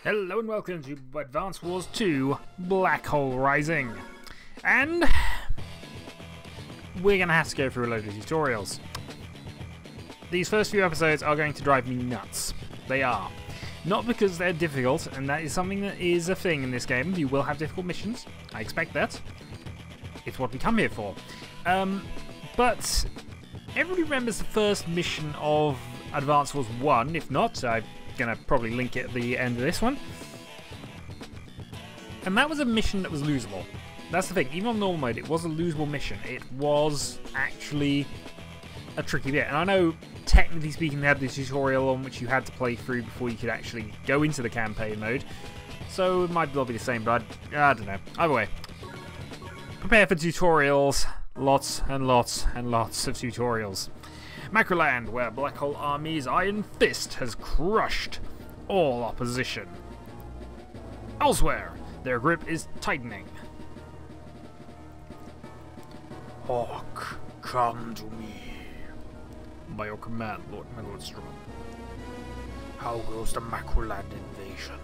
Hello and welcome to Advance Wars 2 Black Hole Rising. And we're going to have to go through a load of tutorials. These first few episodes are going to drive me nuts. They are. Not because they're difficult, and that is something that is a thing in this game. You will have difficult missions. I expect that. It's what we come here for. But everybody remembers the first mission of Advance Wars 1. If not, I'm going to probably link it at the end of this one. And that was a mission that was losable. That's the thing. Even on normal mode, it was a losable mission. It was actually a tricky bit. And I know, technically speaking, they had the tutorial on which you had to play through before you could actually go into the campaign mode. So it might well be the same, but I don't know. Either way, prepare for tutorials. Lots and lots and lots of tutorials. Macroland, where Black Hole Army's iron fist has crushed all opposition. Elsewhere, their grip is tightening. Hawk, come to me. By your command, my Lord Strong. How goes the Macroland invasion?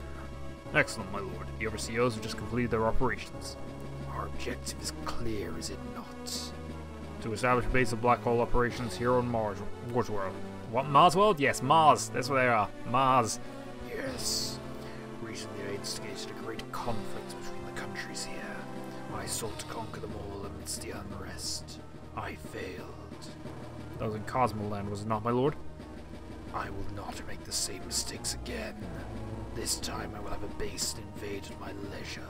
Excellent, my lord. The overseers have just completed their operations. Our objective is clear, is it not? To establish a base of black hole operations here on Mars World. What, Mars World? Yes, Mars. That's where they are. Mars. Yes. Recently I instigated a great conflict between the countries here. I sought to conquer them all amidst the unrest. I failed. That was in Cosmo Land, was it not, my lord? I will not make the same mistakes again. This time I will have a base and invade at my leisure.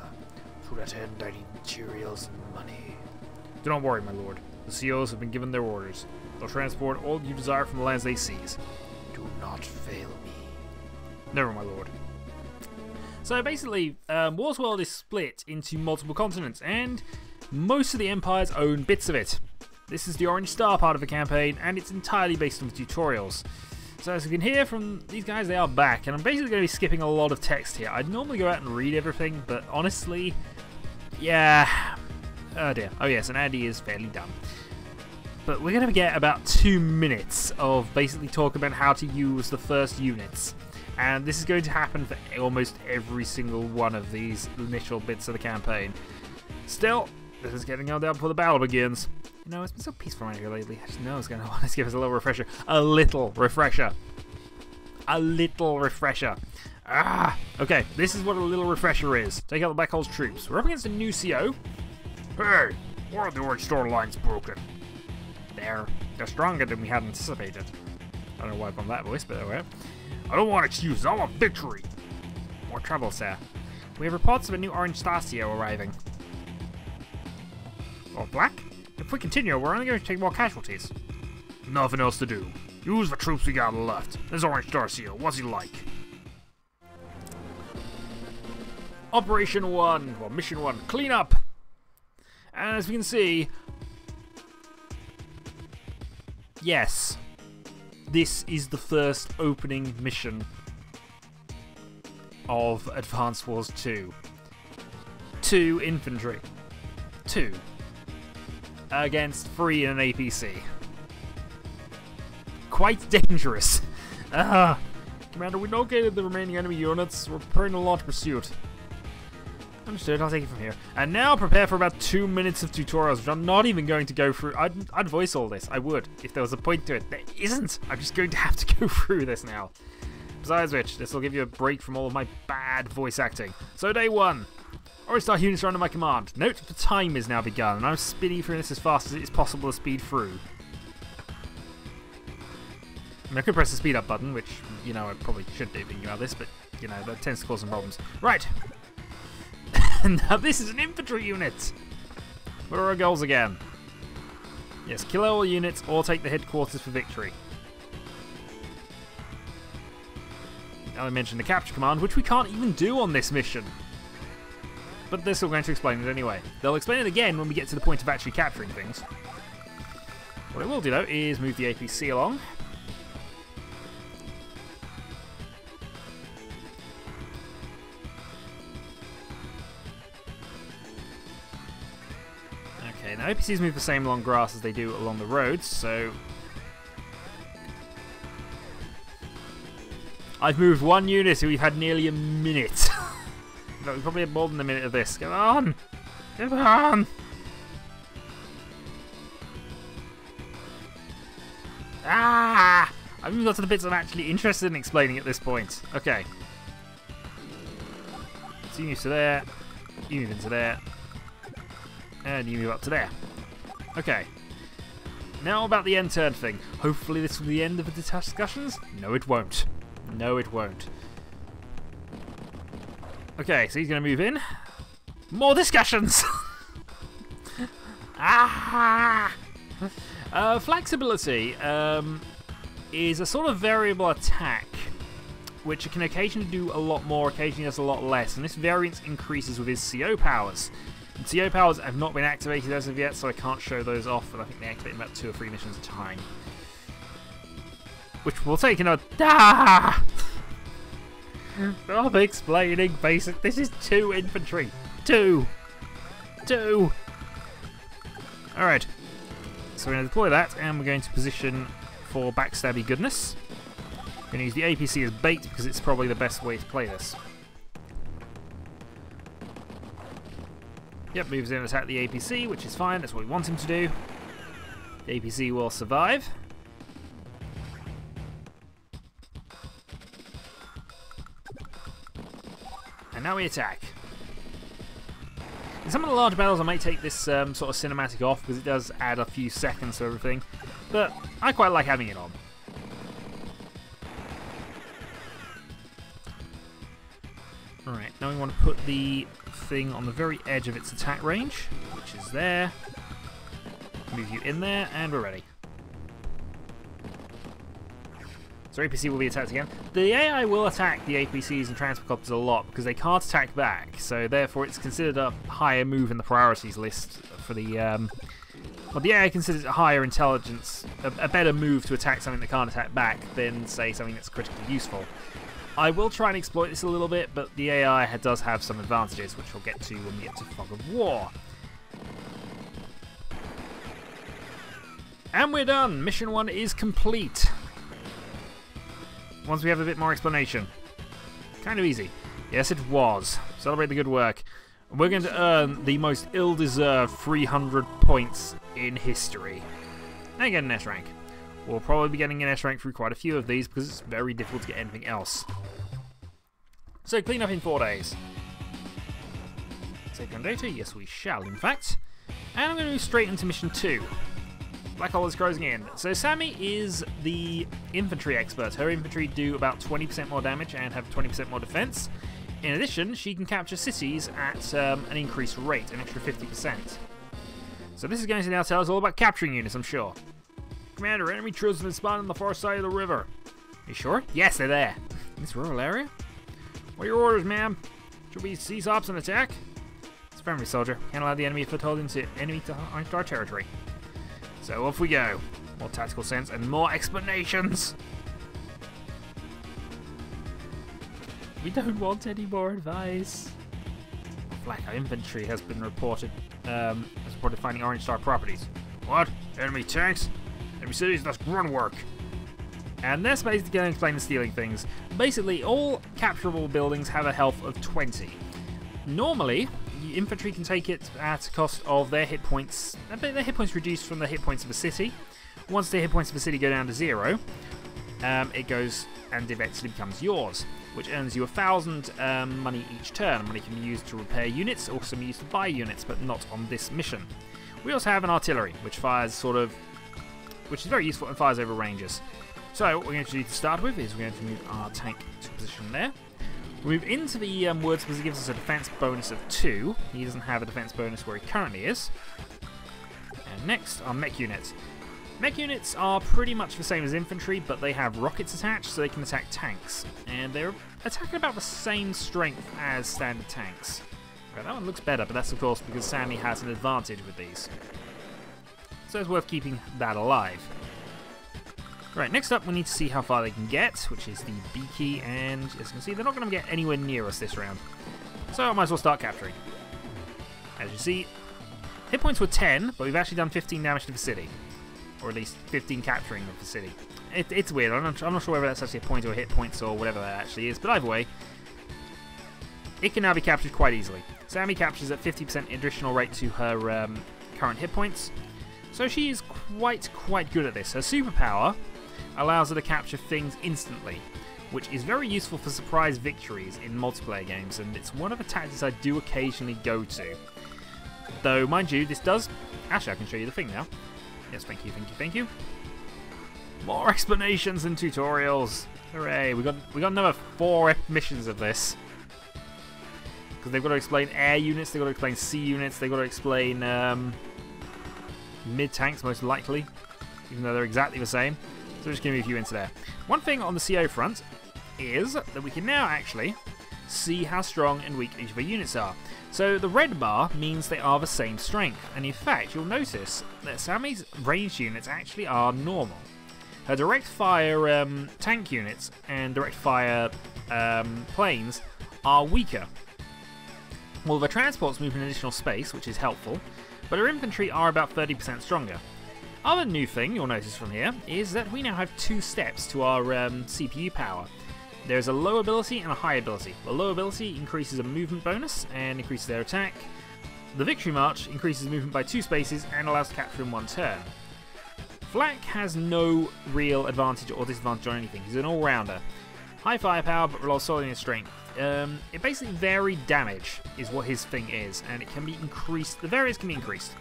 To that end I need materials and money. Do not worry, my lord. The COs have been given their orders. They'll transport all you desire from the lands they seize. Do not fail me. Never, my lord. So basically, Wars World is split into multiple continents, and most of the empires own bits of it. This is the Orange Star part of the campaign, and it's entirely based on the tutorials. So as you can hear from these guys, they are back, and I'm basically going to be skipping a lot of text here. I'd normally go out and read everything, but honestly, yeah. Oh dear. Oh yes, and Andy is fairly done. But we're going to get about 2 minutes of basically talking about how to use the first units. And this is going to happen for almost every single one of these initial bits of the campaign. Still, this is getting on down before the battle begins. You know, it's been so peaceful around here lately. I just know it's going to want to give us a little refresher. A little refresher. A little refresher. Okay, this is what a little refresher is. Take out the Black Hole's troops. We're up against a new CO. Hey, why are the Orange Star lines broken? They're stronger than we had anticipated. I don't know why I've gone that voice, but anyway. I don't want excuses, I want victory! More trouble, sir. We have reports of a new Orange Star CO arriving. Or Black? If we continue, we're only going to take more casualties. Nothing else to do. Use the troops we got left. This Orange Star CO, what's he like? Operation 1, or Mission 1, clean up! And as we can see, yes, this is the first opening mission of Advance Wars 2. 2 infantry. 2. Against 3 in an APC. Quite dangerous. Commander, we located the remaining enemy units. We're preparing to launch pursuit. Understood, I'll take it from here. And now prepare for about 2 minutes of tutorials, which I'm not even going to go through. I'd voice all this. I would, if there was a point to it. There isn't. I'm just going to have to go through this now. Besides which, this will give you a break from all of my bad voice acting. So day 1. Orange Star units are under my command. Note, the time is now begun, and I'm speeding through this as fast as it is possible to speed through. I mean, I could press the speed up button, which, you know, I probably should do thinking about this, but, you know, that tends to cause some problems. Right. Now this is an infantry unit! What are our goals again? Yes, kill all units or take the headquarters for victory. Now I mentioned the capture command, which we can't even do on this mission. But they're still going to explain it anyway. They'll explain it again when we get to the point of actually capturing things. What I will do though is move the APC along. Okay, now APCs move the same along grass as they do along the roads, so I've moved one unit and we've had nearly a minute. No, we probably had more than a minute of this. Come on! Come on! Ah! I've even got to the bits I'm actually interested in explaining at this point. Okay. So you move to there. You move into there. And you move up to there. Okay. Now about the end turn thing. Hopefully this will be the end of the detached discussions. No, it won't. No, it won't. Okay, so he's going to move in. More discussions! Ah! Flexibility is a sort of variable attack, which it can occasionally do a lot more, occasionally does a lot less, and this variance increases with his CO powers. And CO powers have not been activated as of yet, so I can't show those off, and I think they activate in about 2 or 3 missions at a time. Which will take another... Ah! Stop explaining basic. This is 2 infantry. 2! Alright. So we're going to deploy that, and we're going to position for backstabby goodness. We're going to use the APC as bait, because it's probably the best way to play this. Yep, moves in and attack the APC, which is fine. That's what we want him to do. The APC will survive. And now we attack. In some of the large battles I might take this sort of cinematic off because it does add a few seconds to everything, but I quite like having it on. Alright, now we want to put the thing on the very edge of its attack range, which is there. Move you in there, and we're ready. So APC will be attacked again. The AI will attack the APCs and transport a lot because they can't attack back, so therefore it's considered a higher move in the priorities list for the... well, the AI considers it a higher intelligence, a better move to attack something that can't attack back than, say, something that's critically useful. I will try and exploit this a little bit, but the AI does have some advantages, which we'll get to when we get to Fog of War. And we're done! Mission 1 is complete. Once we have a bit more explanation. Kind of easy. Yes, it was. Celebrate the good work. We're going to earn the most ill-deserved 300 points in history. And get an S rank. We'll probably be getting an S rank through quite a few of these because it's very difficult to get anything else. So clean up in 4 days. Save on data? Yes, we shall, in fact. And I'm going to move straight into mission 2. Black hole is closing in. So Sami is the infantry expert. Her infantry do about 20% more damage and have 20% more defense. In addition, she can capture cities at an increased rate, an extra 50%. So this is going to now tell us all about capturing units, I'm sure. Commander, enemy troops have been spawned on the far side of the river. You sure? Yes, they're there. In this rural area? What are your orders, ma'am? Should we cease ops and attack? It's a friendly soldier. Can't allow the enemy foothold into our territory. So off we go. More tactical sense and more explanations. We don't want any more advice. Black infantry has been reported. Finding Orange Star properties. What? Enemy tanks? Enemy cities? That's grunt work. And that's basically going to explain the stealing things. Basically, all capturable buildings have a health of 20. Normally, infantry can take it at a cost of their hit points. Their hit points reduced from the hit points of a city. Once the hit points of a city go down to 0, it goes and eventually becomes yours, which earns you 1,000 money each turn. Money can be used to repair units, also can be used to buy units, but not on this mission. We also have an artillery, which fires which is very useful and fires over ranges. So what we're going to do to start with is we're going to move our tank to position there. We move into the woods because it gives us a defense bonus of 2. He doesn't have a defense bonus where he currently is. And next, our mech units. Mech units are pretty much the same as infantry, but they have rockets attached, so they can attack tanks. And they're attacking about the same strength as standard tanks. Right, that one looks better, but that's of course because Sami has an advantage with these. So it's worth keeping that alive. Right, next up we need to see how far they can get, which is the B key, and as you can see, they're not going to get anywhere near us this round. So I might as well start capturing. As you see, hit points were 10, but we've actually done 15 damage to the city. Or at least 15 capturing of the city. It's weird. I'm not sure whether that's actually a point or hit points or whatever that actually is, but either way, it can now be captured quite easily. Sami captures at 50% additional rate to her current hit points, so she is quite good at this. Her superpower allows her to capture things instantly, which is very useful for surprise victories in multiplayer games, and it's one of the tactics I do occasionally go to. Though, mind you, this does... Actually, I can show you the thing now. Yes, thank you. More explanations and tutorials! Hooray, we got another 4 missions of this. Because they've got to explain air units, they've got to explain sea units, they've got to explain mid-tanks, most likely, even though they're exactly the same. So we're just going to move you into there. One thing on the CO front is that we can now actually see how strong and weak each of the units are. So the red bar means they are the same strength, and in fact you'll notice that Sami's ranged units actually are normal. Her direct fire tank units and direct fire planes are weaker. Well, the transports move in additional space, which is helpful, but her infantry are about 30% stronger. Other new thing you'll notice from here is that we now have 2 steps to our CPU power. There's a low ability and a high ability. The low ability increases a movement bonus and increases their attack. The Victory March increases movement by 2 spaces and allows to capture in 1 turn. Flak has no real advantage or disadvantage on anything. He's an all-rounder. High firepower, but relies solely on his strength. It basically varied damage is what his thing is, and it can be increased. The variance can be increased.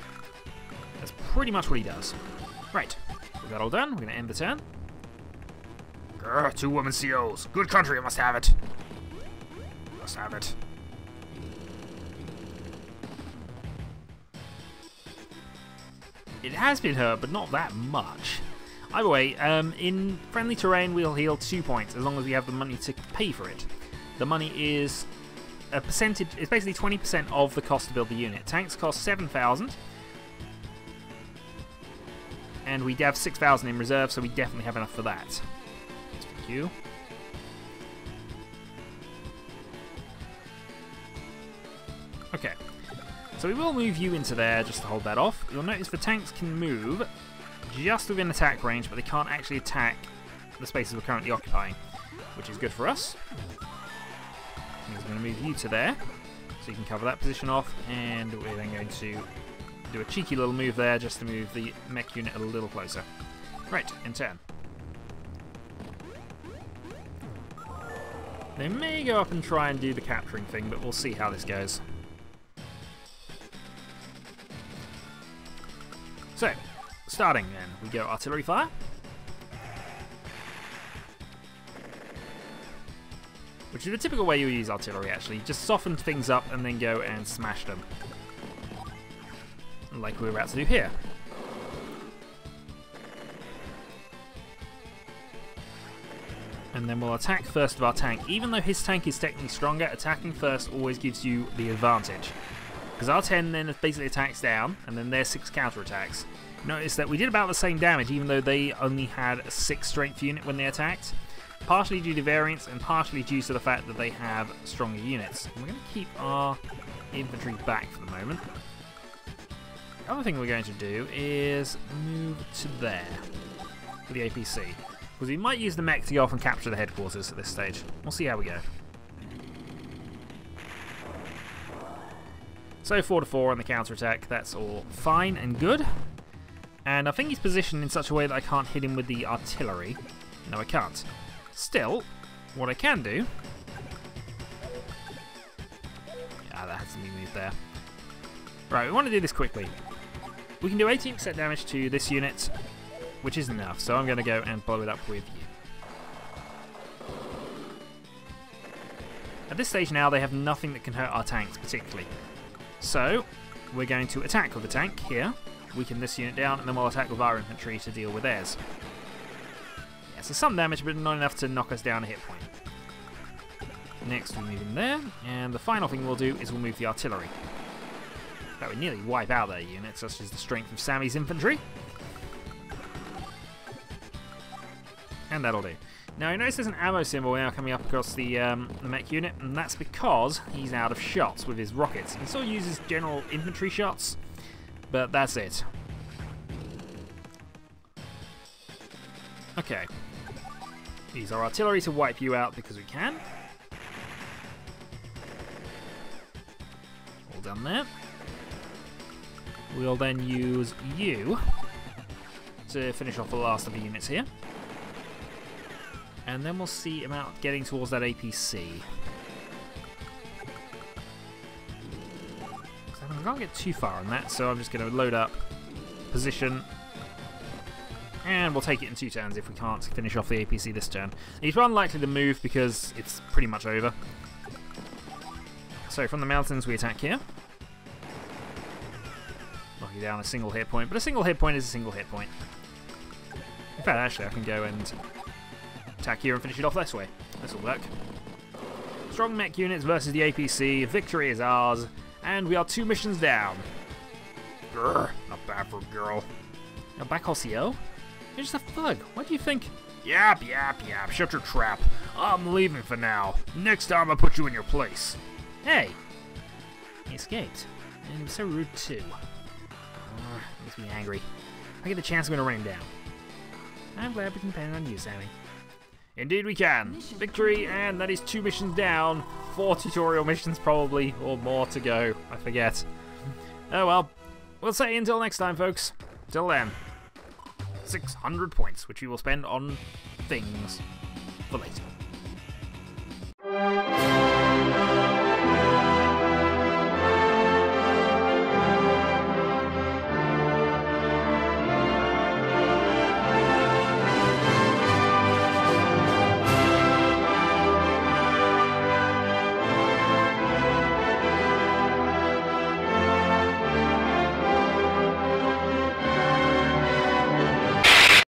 That's pretty much what he does. Right, with that all done, we're going to end the turn. Grr, 2 women COs. Good country, I must have it. Must have it. It has been hurt, but not that much. Either way, in friendly terrain we'll heal 2 points as long as we have the money to pay for it. The money is a percentage, it's basically 20% of the cost to build the unit. Tanks cost 7,000. And we have 6,000 in reserve, so we definitely have enough for that. Thank you. Okay. So we will move you into there just to hold that off. You'll notice the tanks can move just within attack range, but they can't actually attack the spaces we're currently occupying, which is good for us. I'm going to move you to there, so you can cover that position off, and we're then going to do a cheeky little move there just to move the mech unit a little closer. Right, in turn. They may go up and try and do the capturing thing, but we'll see how this goes. So, starting then, we go artillery fire. Which is the typical way you use artillery, actually. Just soften things up and then go and smash them. Like we're about to do here. And then we'll attack first of our tank. Even though his tank is technically stronger, attacking first always gives you the advantage. Because our 10 then basically attacks down, and then there's 6 counterattacks. Notice that we did about the same damage, even though they only had a 6 strength unit when they attacked. Partially due to variance, and partially due to the fact that they have stronger units. And we're going to keep our infantry back for the moment. The other thing we're going to do is move to there for the APC. Because we might use the mech to go off and capture the headquarters at this stage. We'll see how we go. So 4-4 on the counterattack, that's all fine and good. And I think he's positioned in such a way that I can't hit him with the artillery. No, I can't. Still, what I can do... Yeah, that has to be moved there. Right, we want to do this quickly. We can do 18% damage to this unit, which isn't enough, so I'm going to go and blow it up with you. At this stage now, they have nothing that can hurt our tanks particularly. So, we're going to attack with the tank here, weaken this unit down, and then we'll attack with our infantry to deal with theirs. Yeah, so some damage, but not enough to knock us down a hit point. Next, we move in there, and the final thing we'll do is we'll move the artillery. That would nearly wipe out their units, such as the strength of Sami's infantry. And that'll do. Now, you notice there's an ammo symbol now coming up across the mech unit, and that's because he's out of shots with his rockets. He still uses general infantry shots, but that's it. Okay. Okay. Use our artillery to wipe you out because we can. All done there. We'll then use you to finish off the last of the units here. And then we'll see about getting towards that APC. I can't get too far on that, so I'm just going to load up, position, and we'll take it in 2 turns if we can't finish off the APC this turn. He's unlikely to move because it's pretty much over. So from the mountains we attack here. Knocking down a single hit point, but a single hit point is a single hit point. In fact, actually I can go and attack here and finish it off this way. This will work. Strong mech units versus the APC. Victory is ours. And we are 2 missions down. Grr, not bad for a girl. Now back LCO? You're just a thug. What do you think? Yap, yap, yap. Shut your trap. I'm leaving for now. Next time I'll put you in your place. Hey. He escaped. And he was so rude too. Makes me angry. If I get the chance, I'm going to run him down. I'm glad we can depend on you, Sammy. Indeed we can. Victory, and that is 2 missions down. 4 tutorial missions probably, or more to go. I forget. Oh well. We'll say until next time, folks. Till then. 600 points, which we will spend on things for later.